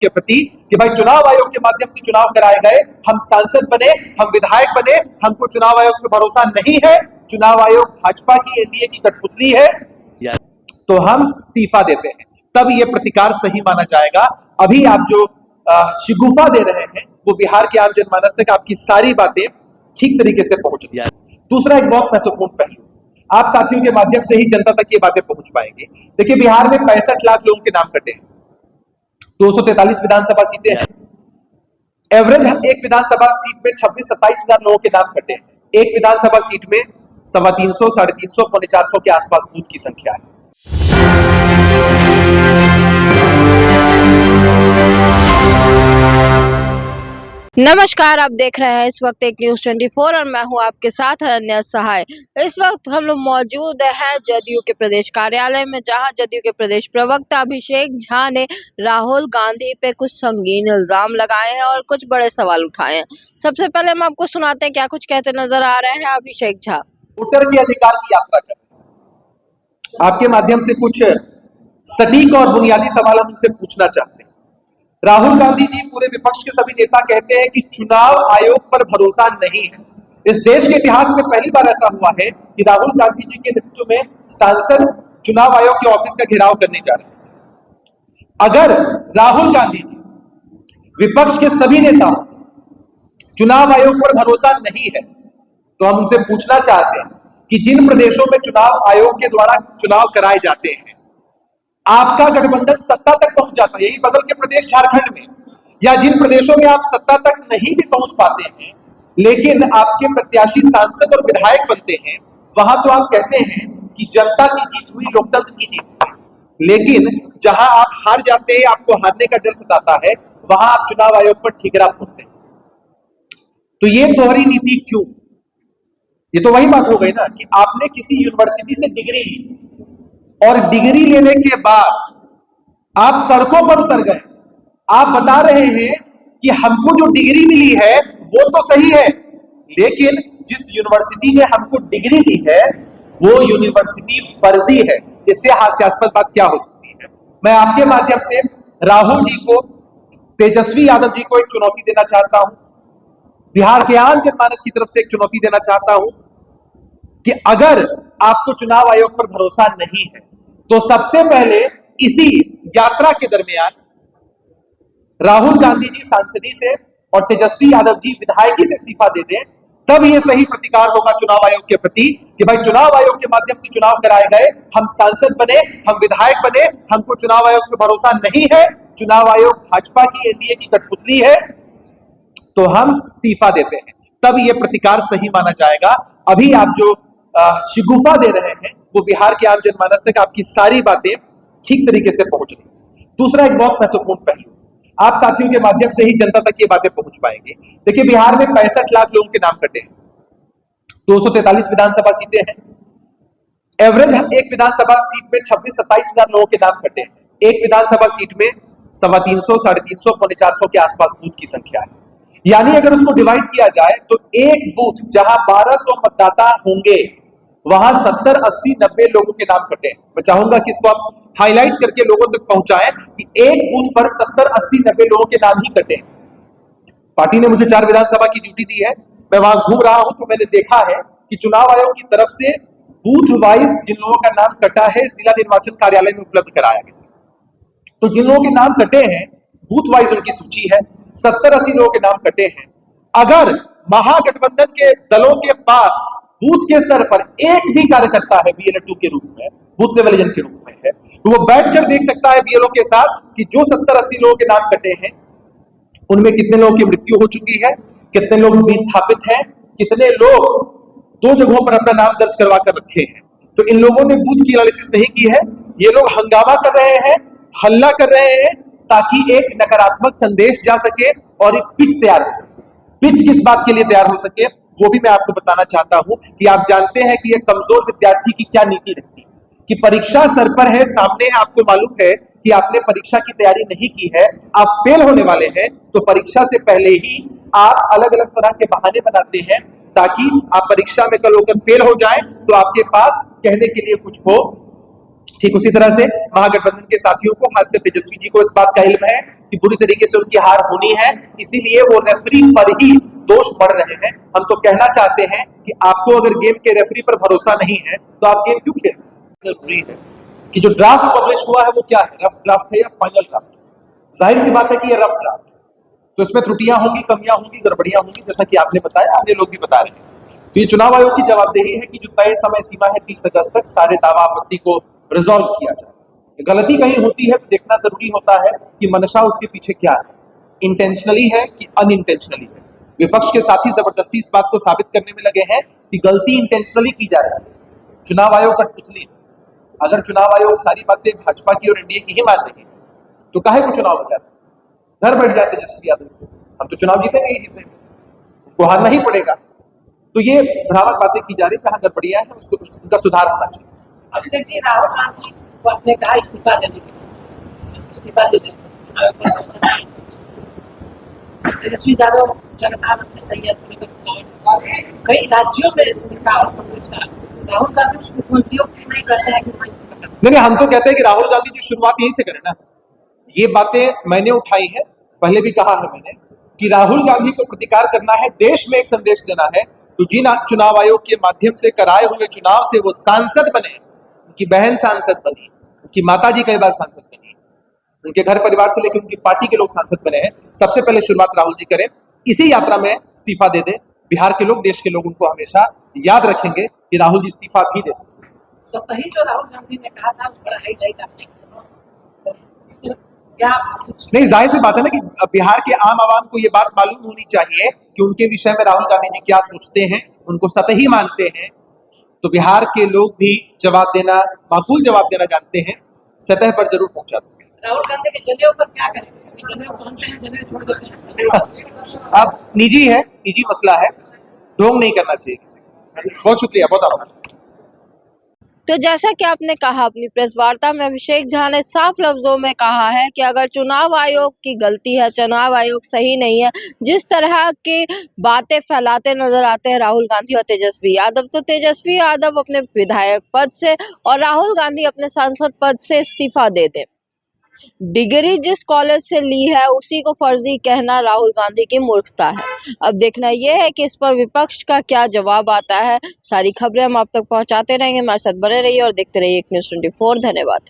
के प्रति कि भाई चुनाव आयोग के माध्यम से चुनाव कराए गए, हम सांसद बने, हम विधायक बने, हमको चुनाव आयोग पे भरोसा नहीं है, चुनाव आयोग भाजपा की एनडीए की कठपुतली है, तो हम इस्तीफा देते हैं। तब ये प्रतिकार सही माना जाएगा। अभी आप जो शिगुफा दे रहे हैं वो बिहार के आम जनमानस तक आपकी सारी बातें ठीक तरीके से पहुंच रही है। दूसरा एक बहुत महत्वपूर्ण पहलू, आप साथियों के माध्यम से ही जनता तक ये बातें पहुंच पाएंगे। देखिए, बिहार में 65 लाख लोगों के नाम कटे हैं, 243 विधानसभा सीटें हैं, एवरेज एक विधानसभा सीट में 26-27 हजार लोगों के नाम कटे हैं। एक विधानसभा सीट में 350, 350, 450 के आसपास बूथ की संख्या है। नमस्कार, आप देख रहे हैं इस वक्त एक न्यूज़ 24 और मैं हूं आपके साथ अनन्या सहाय। इस वक्त हम लोग मौजूद हैं जदयू के प्रदेश कार्यालय में, जहां जदयू के प्रदेश प्रवक्ता अभिषेक झा ने राहुल गांधी पे कुछ संगीन इल्जाम लगाए हैं और कुछ बड़े सवाल उठाए हैं। सबसे पहले हम आपको सुनाते हैं क्या कुछ कहते नजर आ रहे हैं अभिषेक झा। वोटर के अधिकार की यात्रा कर आपके माध्यम से कुछ सटीक और बुनियादी सवाल हम उनसे पूछना चाहते हैं। राहुल गांधी जी, पूरे विपक्ष के सभी नेता कहते हैं कि चुनाव आयोग पर भरोसा नहीं है। इस देश के इतिहास में पहली बार ऐसा हुआ है कि राहुल गांधी जी के नेतृत्व में सांसद चुनाव आयोग के ऑफिस का घेराव करने जा रहे थे। अगर राहुल गांधी जी, विपक्ष के सभी नेता चुनाव आयोग पर भरोसा नहीं है, तो हम उनसे पूछना चाहते हैं कि जिन प्रदेशों में चुनाव आयोग के द्वारा चुनाव कराए जाते हैं, आपका गठबंधन सत्ता तक पहुंच जाता है, यही बगल के प्रदेश झारखंड में, या जिन प्रदेशों में आप सत्ता तक नहीं भी पहुंच पाते हैं लेकिन आपके प्रत्याशी सांसद और विधायक बनते हैं, वहां तो आप कहते हैं कि जनता की जीत हुई, लोकतंत्र की जीत हुई। लेकिन जहां आप हार जाते हैं, आपको हारने का डर सताता है, वहां आप चुनाव आयोग पर ठीकरा फोड़ते हैं। तो ये दोहरी नीति क्यों? ये तो वही बात हो गई ना कि आपने किसी यूनिवर्सिटी से डिग्री ली और डिग्री लेने के बाद आप सड़कों पर उतर गए। आप बता रहे हैं कि हमको जो डिग्री मिली है वो तो सही है, लेकिन जिस यूनिवर्सिटी ने हमको डिग्री दी है वो यूनिवर्सिटी फर्जी है। इससे हास्यास्पद बात क्या हो सकती है? मैं आपके माध्यम से राहुल जी को, तेजस्वी यादव जी को एक चुनौती देना चाहता हूं, बिहार के आम जनमानस की तरफ से एक चुनौती देना चाहता हूं कि अगर आपको चुनाव आयोग पर भरोसा नहीं है तो सबसे पहले इसी यात्रा के दरमियान राहुल गांधी जी सांसदी से और तेजस्वी यादव जी विधायकी से इस्तीफा दे दें। तब यह सही प्रतिकार होगा चुनाव आयोग के प्रति कि भाई चुनाव आयोग के माध्यम से चुनाव कराए गए, हम सांसद बने, हम विधायक बने, हमको चुनाव आयोग पे भरोसा नहीं है, चुनाव आयोग भाजपा की एनडीए की कठपुतली है, तो हम इस्तीफा देते हैं। तब यह प्रतिकार सही माना जाएगा। अभी आप जो शिगुफा दे रहे हैं वो बिहार के आम जनमानस तक आपकी सारी बातें ठीक तरीके से पहुंच रही है। दूसरा एक बहुत महत्वपूर्ण पहलू, आप साथियों के माध्यम से ही जनता तक ये बातें पहुंच पाएंगे। देखिए, बिहार में 65 लाख लोगों के नाम कटे हैं, 243 विधानसभा सीटें हैं, एवरेज एक विधानसभा सीट में 26-27 हजार लोगों के नाम कटे हैं। एक विधानसभा सीट में 350, 350, 450 के आसपास बूथ की संख्या है। यानी अगर उसको डिवाइड किया जाए तो एक बूथ जहां 1200 मतदाता होंगे वहां 70, 80, 90 लोगों के नाम कटे। मैं चाहूंगा कि इसको आप हाईलाइट करके लोगों तक पहुंचाएं कि एक बूथ पर 70, 80, 90 लोगों के नाम ही कटे। पार्टी ने मुझे 4 विधानसभा की ड्यूटी दी है, मैं वहां घूम रहा हूं तो मैंने देखा है कि चुनाव आयोग की तरफ से बूथ वाइज जिन लोगों का नाम कटा है जिला निर्वाचन कार्यालय में उपलब्ध कराया गया। तो जिन लोगों के नाम कटे हैं बूथ वाइज उनकी सूची है, 70-80 लोगों के नाम कटे हैं। अगर महागठबंधन के दलों के पास बूथ के स्तर पर एक भी कार्यकर्ता है BLO के रूप में, बूथ लेवल एजेंट के रूप में है, तो वो बैठकर देख सकता है BLO के साथ कि जो 70-80 लोगों के नाम कटे हैं उनमें कितने लोगों की मृत्यु हो चुकी है, कितने लोग विस्थापित हैं, कितने लोग 2 जगहों पर अपना नाम दर्ज करवा कर रखे हैं। तो इन लोगों ने बूथ की एनालिसिस नहीं की है, ये लोग हंगामा कर रहे हैं, हल्ला कर रहे हैं ताकि एक नकारात्मक संदेश जा सके और एक पिच तैयार हो सके। पिच किस बात के लिए तैयार हो सके वो भी मैं आपको बताना चाहता हूं कि आप जानते हैं कि एक कमजोर विद्यार्थी की क्या नीति रहती है कि परीक्षा सर पर है, सामने है, आपको मालूम है कि आपने परीक्षा की तैयारी नहीं की है, आप फेल होने वाले हैं, तो परीक्षा से पहले ही आप अलग अलग तरह के बहाने बनाते हैं ताकि आप परीक्षा में कल होकर फेल हो जाए तो आपके पास कहने के लिए कुछ हो ठीक उसी तरह से महागठबंधन के साथियों को, खासकर तेजस्वी जी को इस बात का इल्म है कि बुरी तरीके से उनकी हार होनी है, इसीलिए वो रेफरी पर ही दोष बढ़ रहे हैं। हम तो कहना चाहते हैं कि आपको अगर गेम के रेफरी पर भरोसा नहीं है तो आप गेम क्यों खेल रहे हैं? जरूरी है कि जो ड्राफ्ट पब्लिश हुआ है वो क्या है, रफ ड्राफ्ट है या फाइनल ड्राफ्ट है। जाहिर सी बात है कि ये रफ ड्राफ्ट है, तो इसमें त्रुटियां होंगी, कमियां होंगी, गड़बड़ियां होंगी, जैसा कि आपने बताया, अन्य लोग भी बता रहे हैं। तो ये चुनाव आयोग की जवाबदेही है कि जो तय समय सीमा है 30 अगस्त तक सारे दावा आपत्ति को रिजॉल्व किया जाए। गलती कहीं होती है तो देखना जरूरी होता है कि मंशा उसके पीछे क्या है, इंटेंशनली है कि अनइंटेंशनली है। विपक्ष के साथी जबरदस्ती इस बात को साबित करने में लगे हैं कि गलती इंटेंशनली की जा रही है। चुनाव आयोग कठपुतली है। अगर चुनाव आयोग सारी बातें भाजपा की और एनडीए की ही मान रही है तो काहे को चुनाव हो जाता है? घर बैठ जाते तेजस्वी यादव को, हम तो चुनाव जीतेंगे ही जीतेंगे, उनको हारना ही पड़ेगा। तो ये भ्रामक बातें की जा रही, जहां गड़बड़ियां हैं उसको उनका सुधार होना चाहिए। अभिषेक जी, राहुल गांधी को आपने कहा इस्तीफा देने के लिए, इस्तीफा दे दें। तेजस्वी यादव जनता में सही है, कई राज्यों में सरकार कांग्रेस का, राहुल गांधी उस मुख्यमंत्रियों को नहीं करते हैं कि नहीं, हम तो कहते हैं कि राहुल गांधी की शुरुआत यहीं से करें ना। ये बातें मैंने उठाई है, पहले भी कहा है मैंने कि राहुल गांधी को प्रतिकार करना है, देश में एक संदेश देना है। तो जिन चुनाव आयोग के माध्यम से कराए हुए चुनाव से वो सांसद बने, उनकी बहन सांसद बनी, उनकी माता जी कई बार सांसद बनी, उनके घर परिवार से लेकर उनकी पार्टी के लोग सांसद बने हैं, सबसे पहले शुरुआत राहुल जी करें। इसी यात्रा में इस्तीफा दे दे। बिहार के लोग, देश के लोग उनको हमेशा याद रखेंगे कि राहुल जी इस्तीफा भी दे सकते हैं। सतही जो राहुल गांधी ने कहा था, बड़ा हाईलाइट आपने किया, क्या नहीं, जाहिर सी बात है ना कि बिहार के आम आवाम को ये बात मालूम होनी चाहिए कि उनके विषय में राहुल गांधी जी क्या सोचते हैं, उनको सतही मानते हैं। तो बिहार के लोग भी जवाब देना, माकूल जवाब देना जानते हैं, सतह पर जरूर पहुंचा देंगे। राहुल गांधी के जनेऊ पर क्या करेंगे? जनेऊ पहनते हैं, जनेऊ छोड़ देते हैं। अब निजी है, निजी मसला है, ढोंग नहीं करना चाहिए किसी को। बहुत शुक्रिया, बहुत आभार। तो जैसा कि आपने कहा, अपनी प्रेस वार्ता में अभिषेक झा ने साफ लफ्जों में कहा है कि अगर चुनाव आयोग की गलती है, चुनाव आयोग सही नहीं है, जिस तरह की बातें फैलाते नजर आते हैं राहुल गांधी और तेजस्वी यादव, तो तेजस्वी यादव अपने विधायक पद से और राहुल गांधी अपने सांसद पद से इस्तीफा दे दें। डिग्री जिस कॉलेज से ली है उसी को फर्जी कहना राहुल गांधी की मूर्खता है। अब देखना यह है कि इस पर विपक्ष का क्या जवाब आता है। सारी खबरें हम आप तक पहुंचाते रहेंगे, हमारे साथ बने रहिए और देखते रहिए एक न्यूज़ 24। धन्यवाद।